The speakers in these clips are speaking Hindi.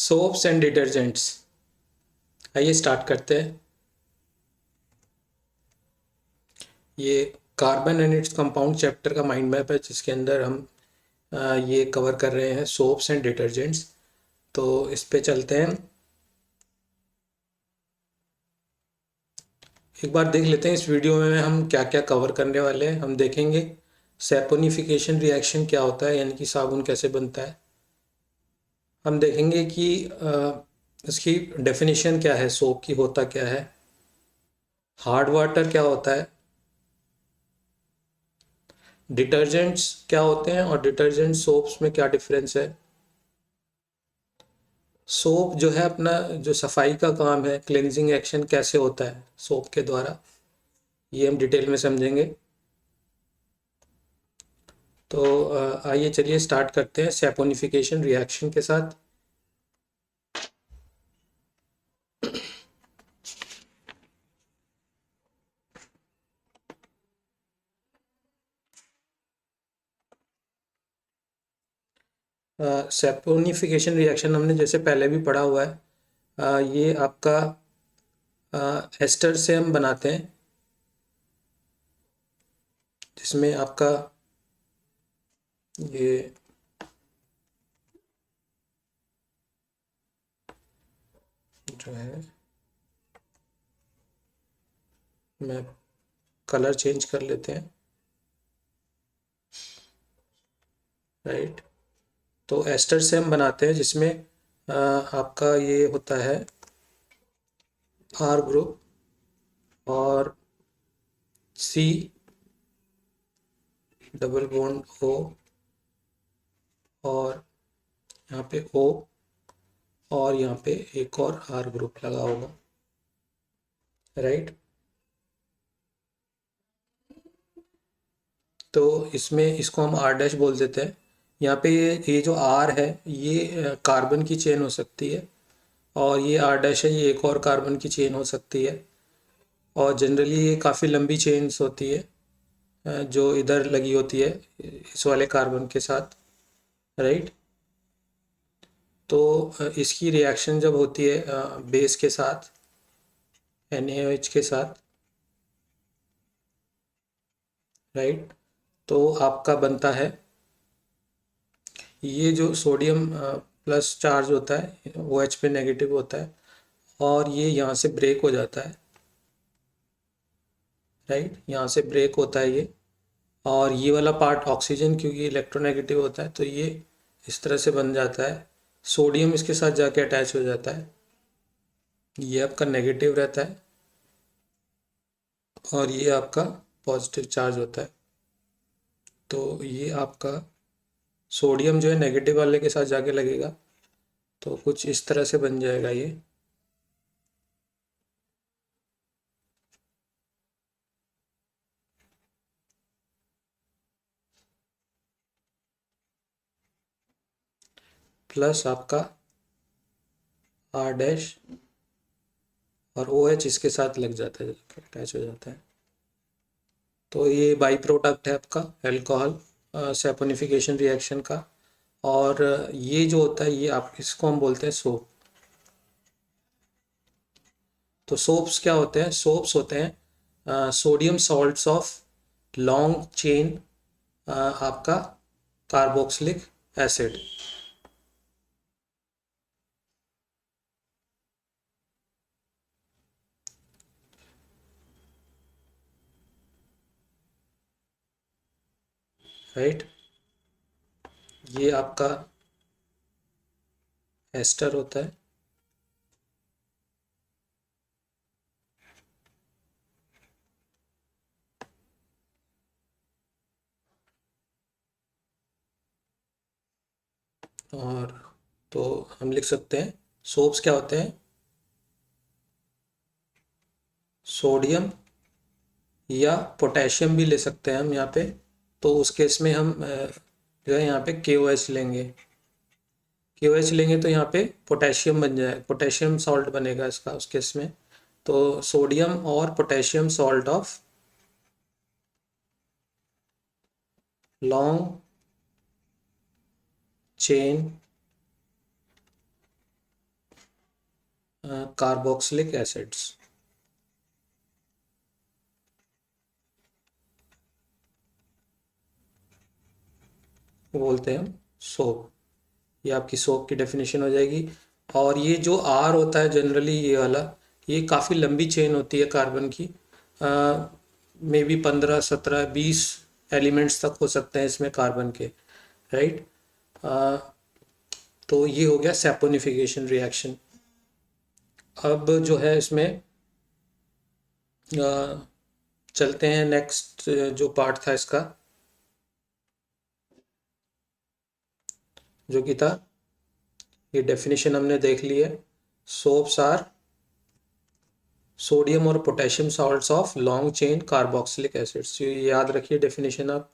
Soaps and detergents. आइए स्टार्ट करते हैं। ये carbon and its compound chapter का माइंड मैप है, जिसके अंदर हम ये कवर कर रहे हैं सोप्स एंड डिटर्जेंट्स। तो इस पे चलते हैं। एक बार देख लेते हैं इस वीडियो में हम क्या क्या कवर करने वाले हैं। हम देखेंगे सैपोनिफिकेशन रिएक्शन क्या होता है, यानी कि साबुन कैसे बनता है। हम देखेंगे कि इसकी डेफिनेशन क्या है, सोप की होता क्या है, हार्ड वाटर क्या होता है, डिटर्जेंट्स क्या होते हैं और डिटर्जेंट सोप्स में क्या डिफरेंस है। सोप जो है अपना जो सफाई का काम है, क्लेंजिंग एक्शन कैसे होता है सोप के द्वारा, ये हम डिटेल में समझेंगे। तो आइए चलिए स्टार्ट करते हैं सैपोनिफिकेशन रिएक्शन के साथ। सैपोनिफिकेशन रिएक्शन हमने जैसे पहले भी पढ़ा हुआ है। ये आपका एस्टर से हम बनाते हैं, जिसमें आपका ये जो है, मैं कलर चेंज कर लेते हैं, राइट। तो एस्टर से हम बनाते हैं, जिसमें आपका ये होता है आर ग्रुप और सी डबल बॉन्ड ओ और यहाँ पे ओ और यहाँ पे एक और आर ग्रुप लगा होगा, राइट। तो इसमें इसको हम आर डैश बोल देते हैं। यहाँ पे ये जो आर है ये कार्बन की चेन हो सकती है, और ये आर डैश है, ये एक और कार्बन की चेन हो सकती है। और जनरली ये काफ़ी लंबी चेन्स होती है, जो इधर लगी होती है इस वाले कार्बन के साथ, राइट। तो इसकी रिएक्शन जब होती है बेस के साथ, NaOH के साथ, राइट, तो आपका बनता है ये जो सोडियम प्लस चार्ज होता है, OH पे नेगेटिव होता है, और ये यहाँ से ब्रेक हो जाता है, राइट। यहाँ से ब्रेक होता है ये, और ये वाला पार्ट ऑक्सीजन क्योंकि इलेक्ट्रोनेगेटिव होता है, तो ये इस तरह से बन जाता है। सोडियम इसके साथ जाके अटैच हो जाता है, ये आपका नेगेटिव रहता है, और ये आपका पॉजिटिव चार्ज होता है। तो ये आपका सोडियम जो है नेगेटिव वाले के साथ जाके लगेगा, तो कुछ इस तरह से बन जाएगा ये। प्लस आपका आर डैश और OH इसके साथ लग जाता है, अटैच हो जाता है। तो ये बाई प्रोडक्ट है आपका अल्कोहल सैपोनिफिकेशन रिएक्शन का। और ये जो होता है, ये आप इसको हम बोलते हैं सोप। तो सोप्स क्या होते हैं? सोप्स होते हैं sodium salts of long chain आपका कार्बोक्सिलिक एसिड, राइट। ये आपका एस्टर होता है, और तो हम लिख सकते हैं सोप्स क्या होते हैं? सोडियम या पोटेशियम भी ले सकते हैं हम यहाँ पे। तो उस केस में हम जो है यहाँ पे KOH लेंगे। KOH लेंगे तो यहाँ पे पोटेशियम बन जाए, पोटेशियम सॉल्ट बनेगा इसका उस केस में। तो सोडियम और potassium salt of long chain carboxylic acids बोलते हैं सोप। ये आपकी सोप की डेफिनेशन हो जाएगी। और ये जो आर होता है जनरली, ये वाला, ये काफ़ी लंबी चेन होती है कार्बन की। मे बी 15, 17, 20 एलिमेंट्स तक हो सकते हैं इसमें कार्बन के, राइट। तो ये हो गया सैपोनिफिकेशन रिएक्शन। अब जो है इसमें चलते हैं नेक्स्ट जो पार्ट था इसका, जो कि था, ये डेफिनेशन हमने देख ली है। सोप्स आर सोडियम और potassium salts of long chain carboxylic acids. ये याद रखिए डेफिनेशन आप।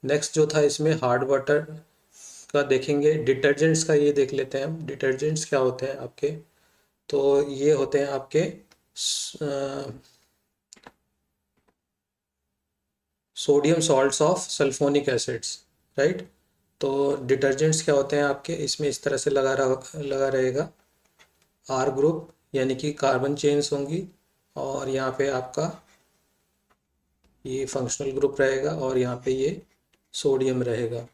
नेक्स्ट जो था इसमें हार्ड वाटर का देखेंगे। डिटर्जेंट्स का ये देख लेते हैं हम, डिटर्जेंट्स क्या होते हैं आपके। तो ये होते हैं आपके sodium salts of sulphonic acids, right. तो डिटर्जेंट्स क्या होते हैं आपके, इसमें इस तरह से लगा रहेगा आर ग्रुप, यानी कि कार्बन चेन्स होंगी, और यहाँ पे आपका ये फंक्शनल ग्रुप रहेगा, और यहाँ पे ये सोडियम रहेगा।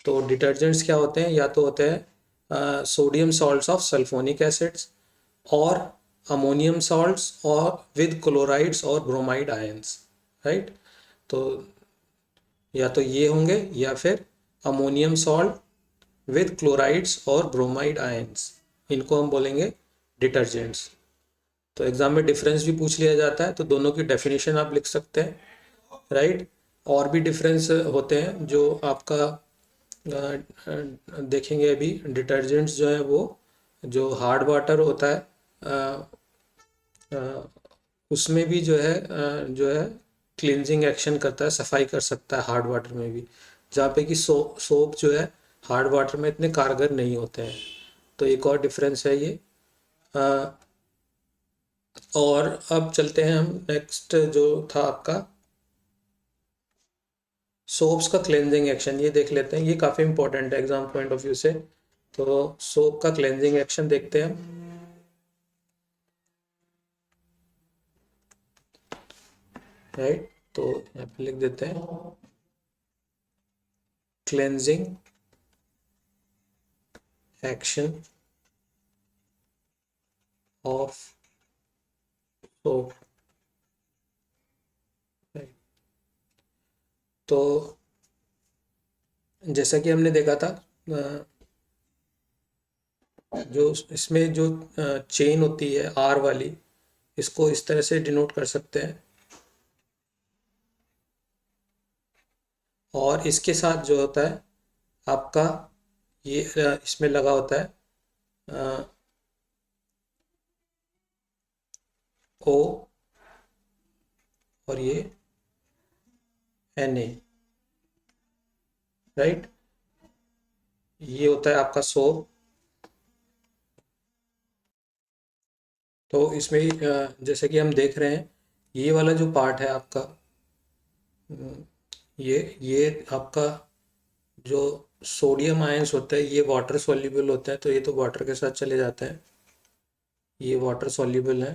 तो डिटर्जेंट्स क्या होते हैं, या तो होते हैं sodium salts of sulphonic acids, और अमोनियम सॉल्ट्स और विद क्लोराइड्स और ब्रोमाइड आयंस, राइट। तो या तो ये होंगे, या फिर अमोनियम सॉल्ट विद क्लोराइड्स और ब्रोमाइड आयंस, इनको हम बोलेंगे डिटर्जेंट्स। तो एग्जाम में डिफरेंस भी पूछ लिया जाता है, तो दोनों की डेफिनेशन आप लिख सकते हैं, राइट। और भी डिफरेंस होते हैं जो आपका देखेंगे अभी। डिटर्जेंट्स जो है वो, जो हार्ड वाटर होता है उसमें भी जो है क्लिनजिंग एक्शन करता है, सफाई कर सकता है हार्ड वाटर में भी, जहाँ पे कि सोप जो है हार्ड वाटर में इतने कारगर नहीं होते हैं। तो एक और डिफरेंस है ये। अ, और अब चलते हैं हम नेक्स्ट जो था आपका सोप्स का क्लेंजिंग एक्शन, ये देख लेते हैं। ये काफ़ी इंपॉर्टेंट है एग्जाम पॉइंट ऑफ व्यू से। तो सोप का क्लेंजिंग एक्शन देखते हैं हम, राइट। तो यहाँ पे लिख देते हैं cleansing action of soap, right. तो जैसा कि हमने देखा था, जो इसमें जो चेन होती है आर वाली, इसको इस तरह से डिनोट कर सकते हैं, और इसके साथ जो होता है आपका ये इसमें लगा होता है ओ, और ये Na, राइट। ये होता है आपका सोप। तो इसमें जैसे कि हम देख रहे हैं, ये वाला जो पार्ट है आपका, ये आपका जो सोडियम आयंस होता है, ये वाटर सॉल्युबल होता है, तो ये तो वाटर के साथ चले जाते हैं, ये वाटर सॉल्युबल है,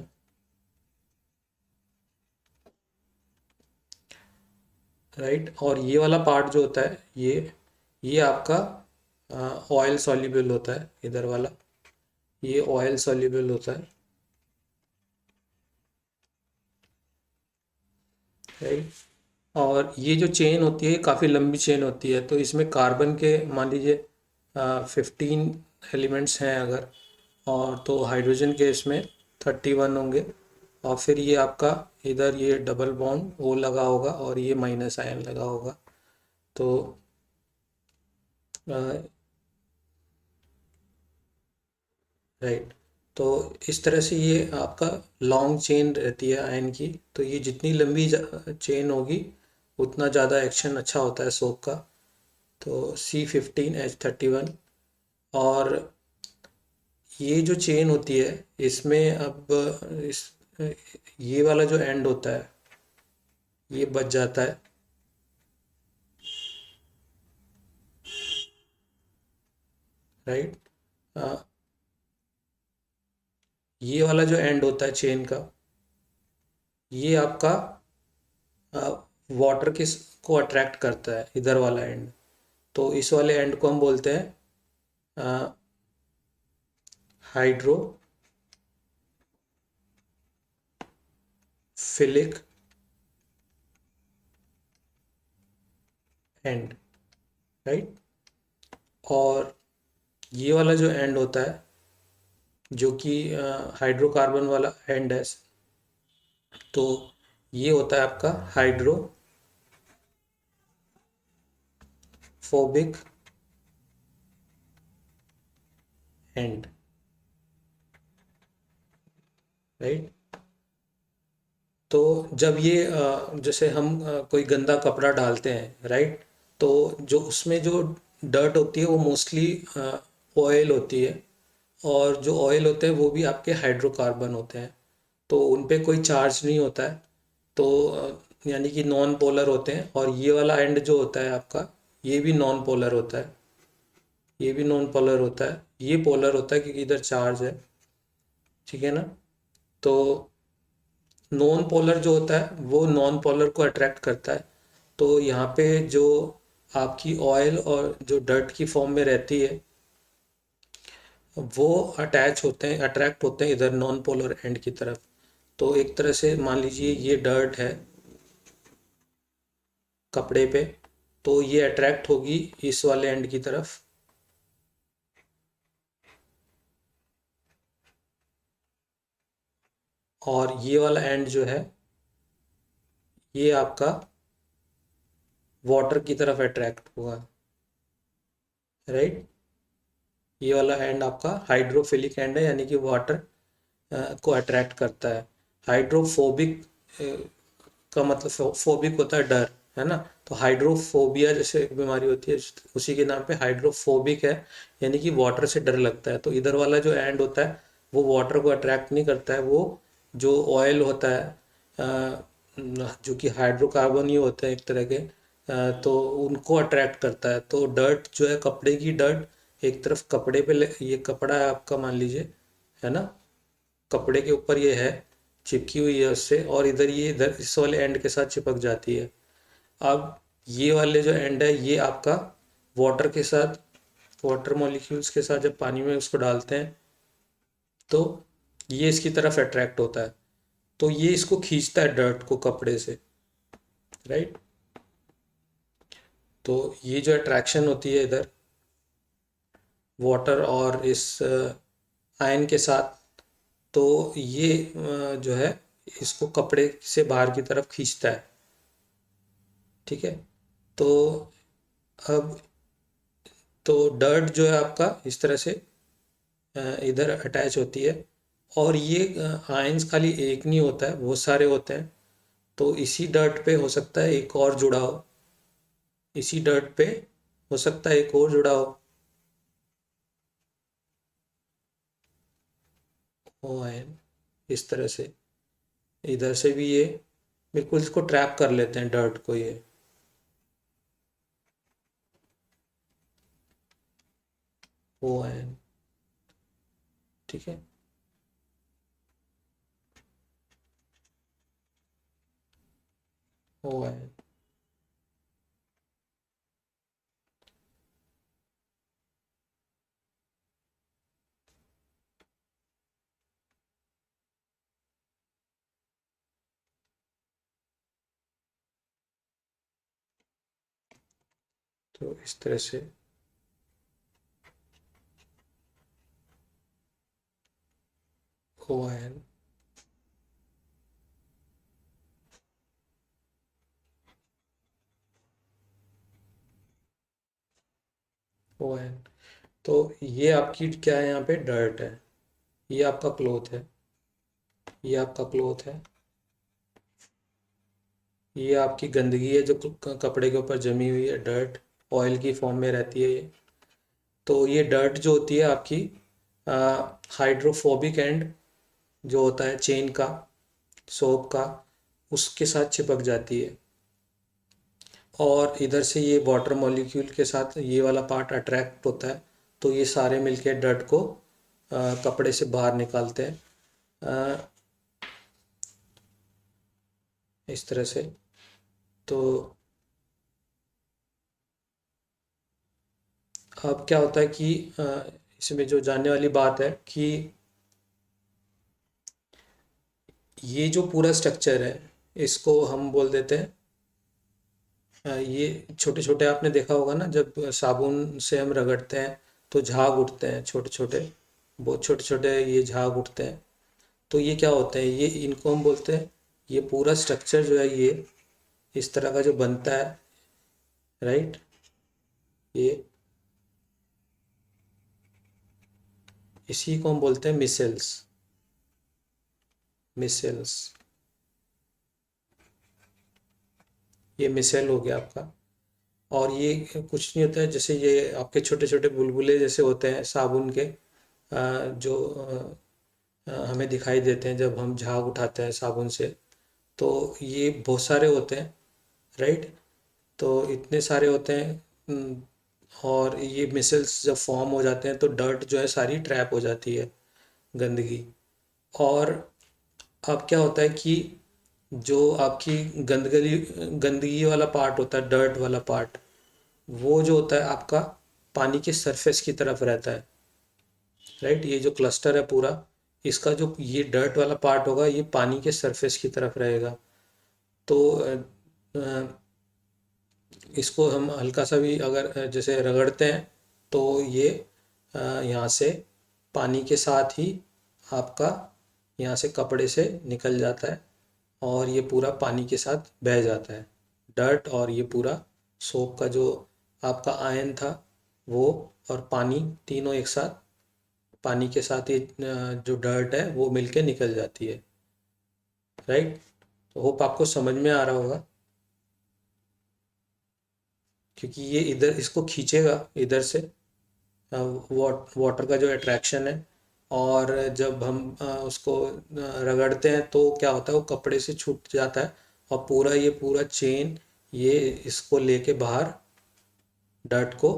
राइट। और ये वाला पार्ट जो होता है, ये आपका ऑयल सॉल्युबल होता है, इधर वाला ये ऑयल सॉल्युबल होता है, राइट। और ये जो चेन होती है काफ़ी लंबी चेन होती है, तो इसमें कार्बन के मान लीजिए 15 एलिमेंट्स हैं अगर, और तो हाइड्रोजन के इसमें 31 होंगे, और फिर ये आपका इधर ये डबल बॉन्ड वो लगा होगा, और ये माइनस आयन लगा होगा। तो राइट। तो इस तरह से ये आपका लॉन्ग चेन रहती है आयन की। तो ये जितनी लंबी चेन होगी, उतना ज़्यादा एक्शन अच्छा होता है सोप का। तो C15H31। और ये जो चेन होती है, इसमें अब इस ये वाला जो एंड होता है, ये बच जाता है, राइट। ये वाला जो एंड होता है चेन का, ये आपका वाटर किस को अट्रैक्ट करता है, इधर वाला एंड। तो इस वाले एंड को हम बोलते हैं हाइड्रोफिलिक एंड, राइट। और ये वाला जो एंड होता है, जो कि हाइड्रोकार्बन वाला एंड है, तो ये होता है आपका हाइड्रोफोबिक एंड, राइट। तो जब ये जैसे हम कोई गंदा कपड़ा डालते हैं, राइट, तो जो उसमें जो डर्ट होती है वो मोस्टली ऑयल होती है, और जो ऑयल होते हैं वो भी आपके हाइड्रोकार्बन होते हैं, तो उन पे कोई चार्ज नहीं होता है। तो यानी कि नॉन पोलर होते हैं। और ये वाला एंड जो होता है आपका, ये भी नॉन पोलर होता है, ये भी नॉन पोलर होता है, ये पोलर होता है क्योंकि इधर चार्ज है, ठीक है ना। तो नॉन पोलर जो होता है वो नॉन पोलर को अट्रैक्ट करता है। तो यहाँ पे जो आपकी ऑयल और जो डर्ट की फॉर्म में रहती है, वो अटैच होते हैं, अट्रैक्ट होते हैं इधर नॉन पोलर एंड की तरफ। तो एक तरह से मान लीजिए ये डर्ट है कपड़े पे, तो ये अट्रैक्ट होगी इस वाले एंड की तरफ, और ये वाला एंड जो है ये आपका वाटर की तरफ अट्रैक्ट होगा, राइट। ये वाला एंड आपका हाइड्रोफिलिक एंड है, यानी कि वाटर को अट्रैक्ट करता है। हाइड्रोफोबिक का मतलब फोबिक होता है डर, है ना। तो हाइड्रोफोबिया जैसे एक बीमारी होती है, उसी के नाम पे हाइड्रोफोबिक है, यानी कि वाटर से डर लगता है। तो इधर वाला जो एंड होता है वो वाटर को अट्रैक्ट नहीं करता है, वो जो ऑयल होता है जो कि हाइड्रोकार्बन ही होते हैं एक तरह के, तो उनको अट्रैक्ट करता है। तो डर्ट जो है, कपड़े की डर्ट एक तरफ कपड़े पे ये कपड़ा है आपका, मान लीजिए, है ना, कपड़े के ऊपर ये है, चिपकी हुई है उससे, और इधर ये इधर इस वाले एंड के साथ चिपक जाती है। अब ये वाले जो एंड है ये आपका वाटर के साथ, वाटर मॉलिक्यूल्स के साथ जब पानी में उसको डालते हैं तो ये इसकी तरफ अट्रैक्ट होता है, तो ये इसको खींचता है डर्ट को कपड़े से, राइट। तो ये जो अट्रैक्शन होती है इधर वाटर और इस आयन के साथ, तो ये जो है इसको कपड़े से बाहर की तरफ खींचता है, ठीक है। तो अब तो डर्ट जो है आपका इस तरह से इधर अटैच होती है, और ये आयंस खाली एक नहीं होता है, बहुत सारे होते हैं। तो इसी डर्ट पे हो सकता है एक और जुड़ा हो, इसी डर्ट पे हो सकता है एक और जुड़ा हो, ओ आयन, इस तरह से इधर से भी ये बिल्कुल इसको ट्रैप कर लेते हैं डर्ट को, ये ओ आयन, ठीक है। ओ आयन, तो इस तरह से ओ आयन, ओ आयन। तो ये आपकी क्या है, यहाँ पे डर्ट है, ये आपका क्लोथ है, ये आपका क्लोथ है, ये आपकी गंदगी है जो कपड़े के ऊपर जमी हुई है, डर्ट ऑयल की फॉर्म में रहती है ये। तो ये डर्ट जो होती है आपकी हाइड्रोफोबिक एंड जो होता है चेन का, सोप का, उसके साथ चिपक जाती है, और इधर से ये वाटर मॉलिक्यूल के साथ ये वाला पार्ट अट्रैक्ट होता है। तो ये सारे मिलके डर्ट को कपड़े से बाहर निकालते हैं, इस तरह से। तो अब क्या होता है कि इसमें जो जानने वाली बात है कि ये जो पूरा स्ट्रक्चर है इसको हम बोल देते हैं ये छोटे छोटे, आपने देखा होगा ना जब साबुन से हम रगड़ते हैं तो झाग उठते हैं छोटे छोटे, बहुत छोटे छोटे ये झाग उठते हैं। तो ये क्या होते हैं, ये इनको हम बोलते हैं, ये पूरा स्ट्रक्चर जो है ये इस तरह का जो बनता है, राइट, ये इसी को हम बोलते हैं मिसेल्स। मिसेल्स, ये मिसेल हो गया आपका। और ये कुछ नहीं होता है, जैसे ये आपके छोटे छोटे बुलबुले जैसे होते हैं साबुन के, जो हमें दिखाई देते हैं जब हम झाग उठाते हैं साबुन से। तो ये बहुत सारे होते हैं, राइट। तो इतने सारे होते हैं, और ये मिसल्स जब फॉर्म हो जाते हैं तो डर्ट जो है सारी ट्रैप हो जाती है, गंदगी। और अब क्या होता है कि जो आपकी गंदगी गंदगी वाला पार्ट होता है, डर्ट वाला पार्ट, वो जो होता है आपका पानी के सरफेस की तरफ रहता है, राइट। ये जो क्लस्टर है पूरा, इसका जो ये डर्ट वाला पार्ट होगा ये पानी के सरफेस की तरफ रहेगा। तो इसको हम हल्का सा भी अगर जैसे रगड़ते हैं तो ये यहाँ से पानी के साथ ही आपका यहाँ से कपड़े से निकल जाता है, और ये पूरा पानी के साथ बह जाता है, डर्ट और ये पूरा सोप का जो आपका आयन था वो और पानी तीनों एक साथ, पानी के साथ ये जो डर्ट है वो मिलके निकल जाती है, राइट। तो होप आपको समझ में आ रहा होगा, क्योंकि ये इधर इसको खींचेगा इधर से, वाटर का जो अट्रैक्शन है। और जब हम उसको रगड़ते हैं तो क्या होता है, वो कपड़े से छूट जाता है, और पूरा ये पूरा चेन ये इसको लेके बाहर डर्ट को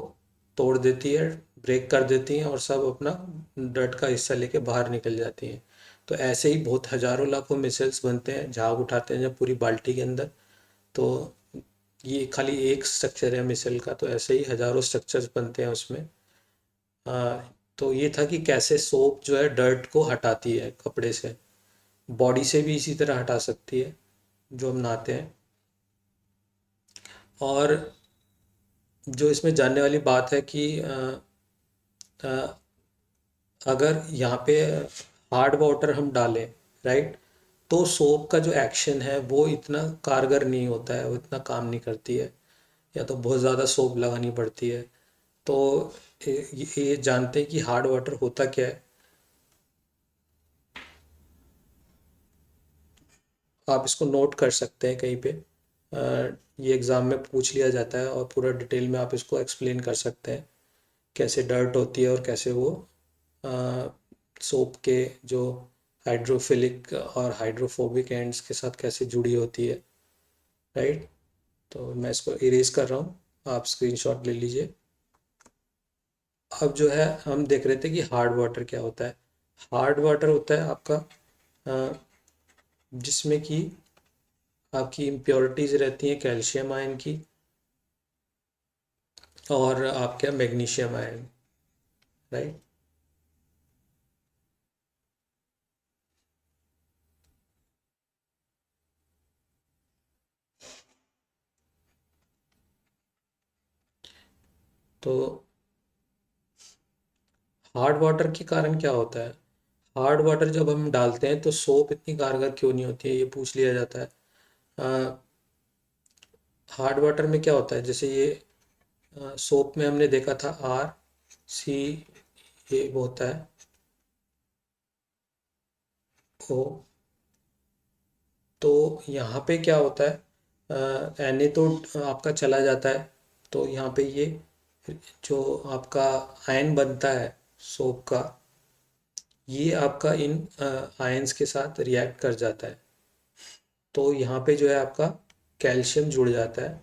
तोड़ देती है, ब्रेक कर देती हैं, और सब अपना डर्ट का हिस्सा लेके बाहर निकल जाती हैं। तो ऐसे ही बहुत हजारों लाखों मिसल्स बनते हैं, झाग उठाते हैं जब पूरी बाल्टी के अंदर। तो ये खाली एक स्ट्रक्चर है मिसल का, तो ऐसे ही हजारों स्ट्रक्चर्स बनते हैं उसमें। तो ये था कि कैसे सोप जो है डर्ट को हटाती है कपड़े से, बॉडी से भी इसी तरह हटा सकती है जो हम नहाते हैं। और जो इसमें जानने वाली बात है कि अ, अगर यहाँ पे हार्ड वाटर हम डालें, राइट, तो सोप का जो एक्शन है वो इतना कारगर नहीं होता है, वो इतना काम नहीं करती है, या तो बहुत ज़्यादा सोप लगानी पड़ती है। तो ये जानते हैं कि हार्ड वाटर होता क्या है। आप इसको नोट कर सकते हैं कहीं पे, ये एग्ज़ाम में पूछ लिया जाता है, और पूरा डिटेल में आप इसको एक्सप्लेन कर सकते हैं कैसे डर्ट होती है और कैसे वो सोप के जो हाइड्रोफिलिक और हाइड्रोफोबिक एंड्स के साथ कैसे जुड़ी होती है, राइट। तो मैं इसको इरेज कर रहा हूँ, आप स्क्रीनशॉट ले लीजिए। अब जो है हम देख रहे थे कि हार्ड वाटर क्या होता है। हार्ड वाटर होता है आपका जिसमें कि आपकी इम्प्योरिटीज़ रहती हैं कैल्शियम आयन की, और आपका मैग्नीशियम आयन, राइट। तो हार्ड वाटर के कारण क्या होता है, हार्ड वाटर जब हम डालते हैं तो सोप इतनी कारगर क्यों नहीं होती है, ये पूछ लिया जाता है। हार्ड वाटर में क्या होता है, जैसे ये सोप में हमने देखा था RC, ये वो होता है O। तो यहाँ पे क्या होता है, Na तो आपका चला जाता है, तो यहाँ पे ये जो आपका आयन बनता है सोप का, ये आपका इन आयंस के साथ रिएक्ट कर जाता है। तो यहाँ पे जो है आपका कैल्शियम जुड़ जाता है,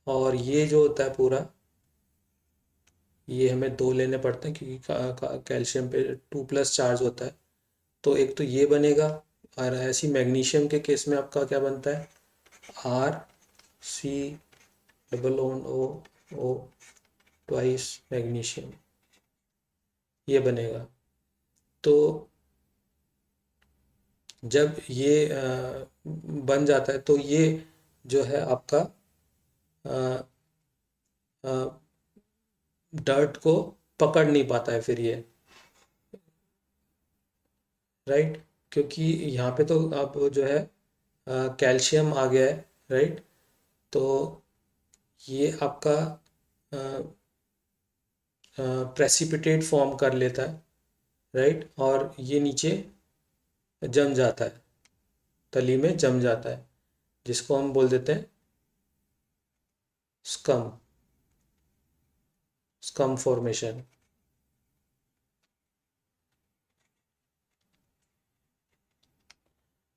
और ये जो होता है पूरा, ये हमें दो लेने पड़ते हैं क्योंकि कैल्शियम पे 2+ चार्ज होता है। तो एक तो ये बनेगा, और ऐसी मैग्नीशियम के केस में आपका क्या बनता है, RC double O twice magnesium, ये बनेगा। तो जब ये बन जाता है तो ये जो है आपका डर्ट को पकड़ नहीं पाता है फिर ये, राइट, क्योंकि यहाँ पे तो अब जो है कैल्शियम आ गया है, राइट। तो ये आपका प्रेसिपिटेट फॉर्म कर लेता है, राइट, और ये नीचे जम जाता है, तली में जम जाता है, जिसको हम बोल देते हैं स्कम, स्कम फॉर्मेशन।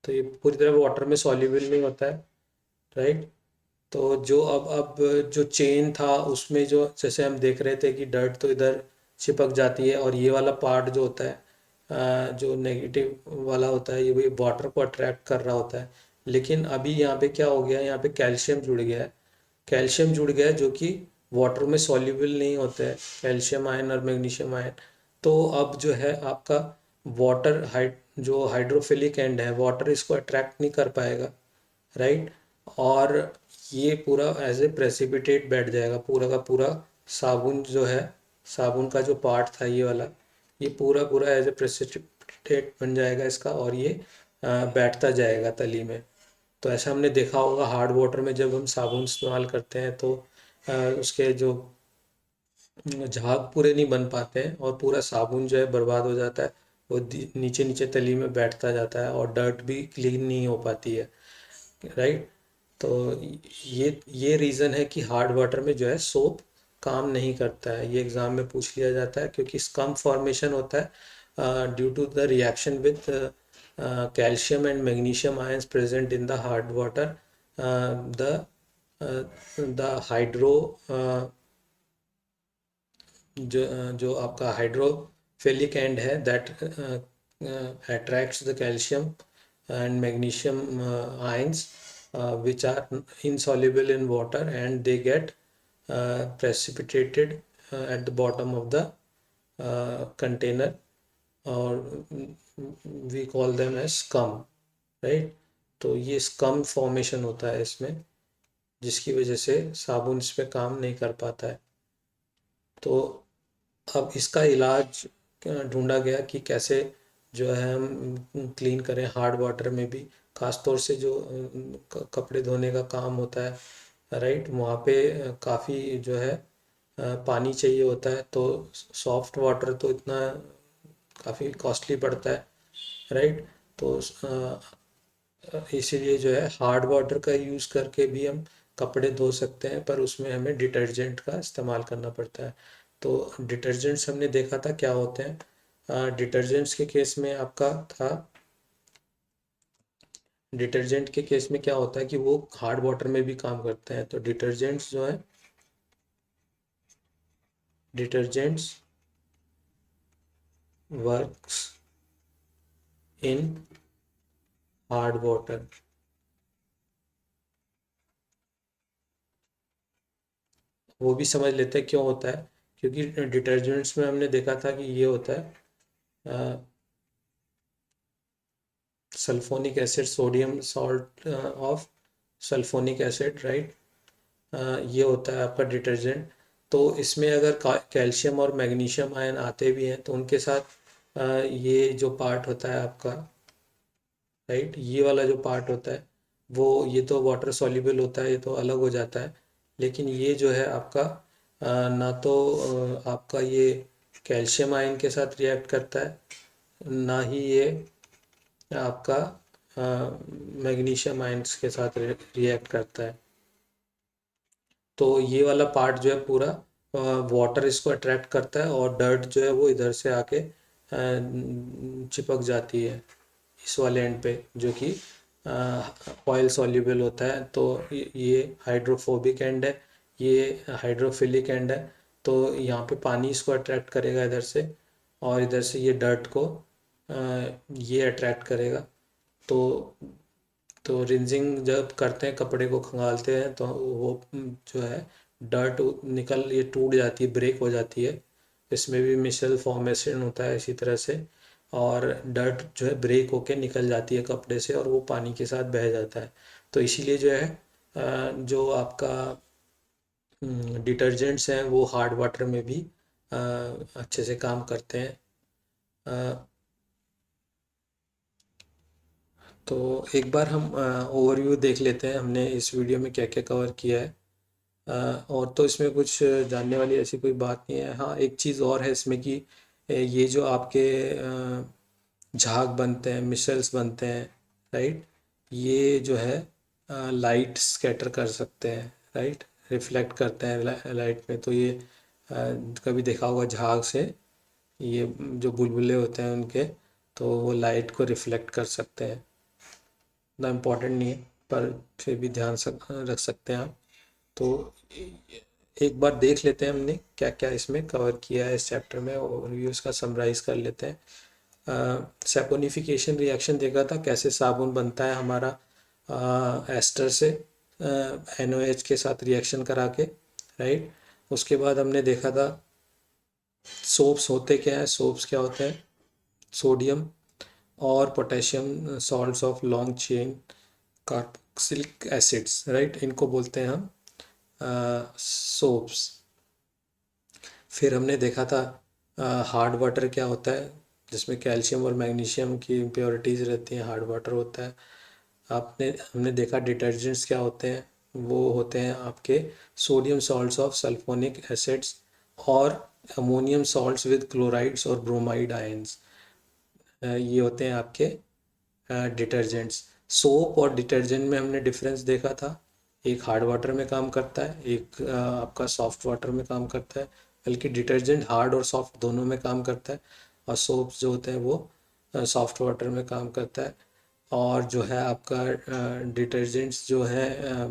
तो ये पूरी तरह वाटर में सॉल्युबल नहीं होता है, राइट। तो जो अब जो चेन था उसमें जो जैसे हम देख रहे थे कि डर्ट तो इधर चिपक जाती है, और ये वाला पार्ट जो होता है जो नेगेटिव वाला होता है, ये भी वाटर को अट्रैक्ट कर रहा होता है। लेकिन अभी यहाँ पे क्या हो गया है, यहाँ पे कैल्शियम जुड़ गया है, कैल्शियम जुड़ गया है जो कि वाटर में सॉल्युबल नहीं होते हैं, कैल्शियम आयन और मैग्नीशियम आयन। तो अब जो है आपका वाटर जो हाइड्रोफिलिक एंड है, वाटर इसको अट्रैक्ट नहीं कर पाएगा, राइट। और ये पूरा एज ए प्रेसिपिटेट बैठ जाएगा, पूरा का पूरा साबुन जो है, साबुन का जो पार्ट था ये वाला, ये पूरा पूरा एज ए प्रेसिपिटेट बन जाएगा इसका, और ये बैठता जाएगा तली में। तो ऐसा हमने देखा होगा हार्ड वाटर में जब हम साबुन इस्तेमाल करते हैं तो उसके जो झाग पूरे नहीं बन पाते हैं, और पूरा साबुन जो है बर्बाद हो जाता है, वो नीचे नीचे तली में बैठता जाता है, और डर्ट भी क्लीन नहीं हो पाती है, राइट। तो ये रीज़न है कि हार्ड वाटर में जो है सोप काम नहीं करता है, ये एग्ज़ाम में पूछ लिया जाता है, क्योंकि स्कम फॉर्मेशन होता है due to the reaction with calcium and magnesium ions present in the hard water, the the hydro जो आपका हाइड्रोफिलिक एंड है that attracts the calcium and magnesium ions which are insoluble in water, and they get precipitated at the bottom of the container, or we call them as scum, right। तो ये scum formation होता है इसमें, जिसकी वजह से साबुन इस पे काम नहीं कर पाता है। तो अब इसका इलाज ढूंढा गया कि कैसे जो है हम क्लीन करें हार्ड वाटर में भी, खास तौर से जो कपड़े धोने का काम होता है, राइट, वहाँ पे काफ़ी जो है पानी चाहिए होता है, तो सॉफ्ट वाटर तो इतना काफ़ी कॉस्टली पड़ता है, राइट। तो इसीलिए जो है हार्ड वाटर का यूज़ करके भी हम कपड़े धो सकते हैं, पर उसमें हमें डिटर्जेंट का इस्तेमाल करना पड़ता है। तो डिटर्जेंट्स हमने देखा था क्या होते हैं, डिटर्जेंट्स के केस में आपका था, डिटर्जेंट के केस में क्या होता है कि वो हार्ड वाटर में भी काम करते हैं। तो डिटर्जेंट्स जो है, detergents works in hard water. वो भी समझ लेते हैं क्यों होता है, क्योंकि डिटर्जेंट्स में हमने देखा था कि ये होता है sulphonic acid, sodium salt of sulphonic acid, right. ये होता है आपका डिटर्जेंट। तो इसमें अगर कैल्शियम और मैग्नीशियम आयन आते भी हैं तो उनके साथ ये जो पार्ट होता है आपका, राइट, ये वाला जो पार्ट होता है वो, ये तो वाटर सॉल्युबल होता है, ये तो अलग हो जाता है। लेकिन ये जो है आपका ना तो आपका ये कैल्शियम आयन के साथ रिएक्ट करता है, ना ही ये आपका मैग्नीशियम आयंस के साथ रिएक्ट करता है। तो ये वाला पार्ट जो है पूरा वाटर इसको अट्रैक्ट करता है, और डर्ट जो है वो इधर से आके चिपक जाती है इस वाले एंड पे, जो कि ऑयल सॉल्युबल होता है। तो ये हाइड्रोफोबिक एंड है, ये हाइड्रोफिलिक एंड है। तो यहाँ पे पानी इसको अट्रैक्ट करेगा इधर से, और इधर से ये डर्ट को ये अट्रैक्ट करेगा। तो रिंजिंग जब करते हैं, कपड़े को खंगालते हैं, तो वो जो है डर्ट निकल, ये टूट जाती है, ब्रेक हो जाती है। इसमें भी मिशेल फॉर्मेशन होता है इसी तरह से, और डर्ट जो है ब्रेक होके निकल जाती है कपड़े से और वो पानी के साथ बह जाता है। तो इसीलिए जो है जो आपका डिटर्जेंट्स हैं वो हार्ड वाटर में भी अच्छे से काम करते हैं। तो एक बार हम ओवरव्यू देख लेते हैं हमने इस वीडियो में क्या क्या कवर किया है। और तो इसमें कुछ जानने वाली ऐसी कोई बात नहीं है। हाँ, एक चीज़ और है इसमें कि ये जो आपके झाग बनते हैं, मिशल्स बनते हैं, राइट, ये जो है लाइट स्कैटर कर सकते हैं, राइट, रिफ्लेक्ट करते हैं लाइट में। तो ये कभी देखा होगा झाग से ये जो बुलबुले होते हैं उनके, तो वो लाइट को रिफ्लेक्ट कर सकते हैं। इतना इम्पोर्टेंट नहीं है पर फिर भी ध्यान रख सकते हैं आप। तो एक बार देख लेते हैं हमने क्या क्या इसमें कवर किया है इस चैप्टर में, और रिव्यू इसका समराइज कर लेते हैं। सैपोनिफिकेशन रिएक्शन देखा था, कैसे साबुन बनता है हमारा एस्टर से NaOH के साथ रिएक्शन करा के, राइट। उसके बाद हमने देखा था सोप्स होते क्या है, सोप्स क्या होते हैं, सोडियम और potassium salts of long chain carboxylic acids, right, इनको बोलते हैं हम सोप्स। फिर हमने देखा था हार्ड वाटर क्या होता है, जिसमें कैल्शियम और मैग्नीशियम की इम्प्योरिटीज़ रहती हैं, हार्ड वाटर होता है। हमने देखा डिटर्जेंट्स क्या होते हैं, वो होते हैं आपके sodium salts of sulphonic acids और अमोनियम सॉल्ट्स विद क्लोराइड्स और ब्रोमाइड आयंस, ये होते हैं आपके डिटर्जेंट्स। सोप और डिटर्जेंट में हमने डिफरेंस देखा था, एक हार्ड वाटर में काम करता है, एक आपका सॉफ्ट वाटर में काम करता है। बल्कि डिटर्जेंट हार्ड और सॉफ्ट दोनों में काम करता है, और सोप्स जो होते हैं वो सॉफ्ट वाटर में काम करता है। और जो है आपका डिटर्जेंट्स जो है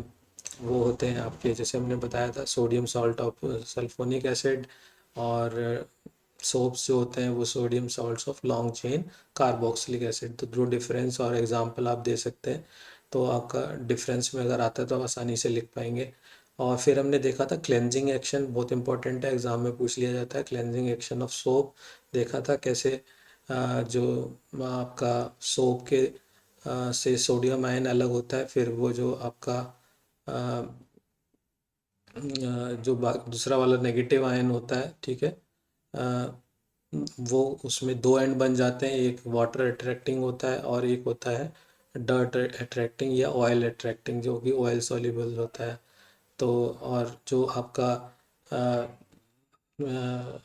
वो होते हैं आपके, जैसे हमने बताया था, sodium salt of sulphonic acid, और सोप्स जो होते हैं वो sodium salts of long chain carboxylic acid. तो दो डिफरेंस और एग्जांपल आप दे सकते हैं, तो आपका डिफरेंस में अगर आता है तो आप आसानी से लिख पाएंगे। और फिर हमने देखा था क्लेंजिंग एक्शन, बहुत इंपॉर्टेंट है, एग्जाम में पूछ लिया जाता है। क्लेंजिंग एक्शन ऑफ सोप देखा था, कैसे जो आपका सोप के से सोडियम आयन अलग होता है, फिर वो जो आपका जो दूसरा वाला नेगेटिव आयन होता है, ठीक है, वो उसमें दो एंड बन जाते हैं, एक वाटर अट्रैक्टिंग होता है और एक होता है डर्ट अट्रैक्टिंग या ऑयल अट्रैक्टिंग, जो कि ऑयल सॉल्युबल होता है। तो और जो आपका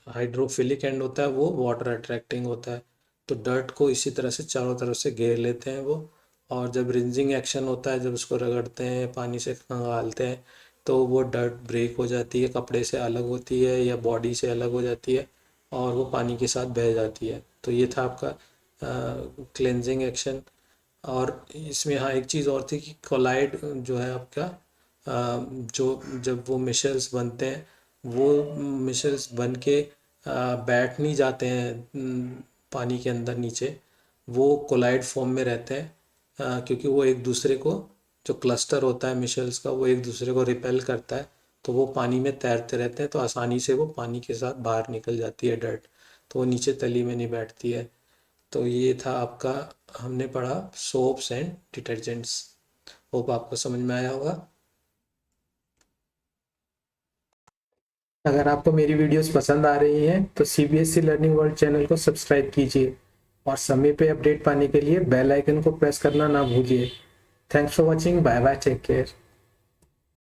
हाइड्रोफिलिक एंड होता है वो वाटर अट्रैक्टिंग होता है। तो डर्ट को इसी तरह से चारों तरफ से घेर लेते हैं वो। और जब रिंजिंग एक्शन होता है, जब उसको रगड़ते हैं, पानी से खंगालते हैं, तो वो डर्ट ब्रेक हो जाती है, कपड़े से अलग होती है या बॉडी से अलग हो जाती है, और वो पानी के साथ बह जाती है। तो ये था आपका क्लेंजिंग एक्शन। और इसमें हाँ एक चीज़ और थी कि कोलाइड जो है आपका जो जब वो मिशेल्स बनते हैं, वो मिशेल्स बन के बैठ नहीं जाते हैं पानी के अंदर नीचे, वो कोलाइड फॉर्म में रहते हैं, क्योंकि वो एक दूसरे को, जो क्लस्टर होता है मिशेल्स का, वो एक दूसरे को रिपेल करता है, तो वो पानी में तैरते रहते हैं, तो आसानी से वो पानी के साथ बाहर निकल जाती है डर्ट, तो वो नीचे तली में नहीं बैठती है। तो ये था आपका, हमने पढ़ा सोप्स एंड डिटर्जेंट्स। होप आपको समझ में आया होगा। अगर आपको मेरी वीडियोस पसंद आ रही हैं तो CBSE लर्निंग वर्ल्ड चैनल को सब्सक्राइब कीजिए, और समय पे अपडेट पाने के लिए बेल आइकन को प्रेस करना ना भूलिए। Thanks for watching, bye bye, take care.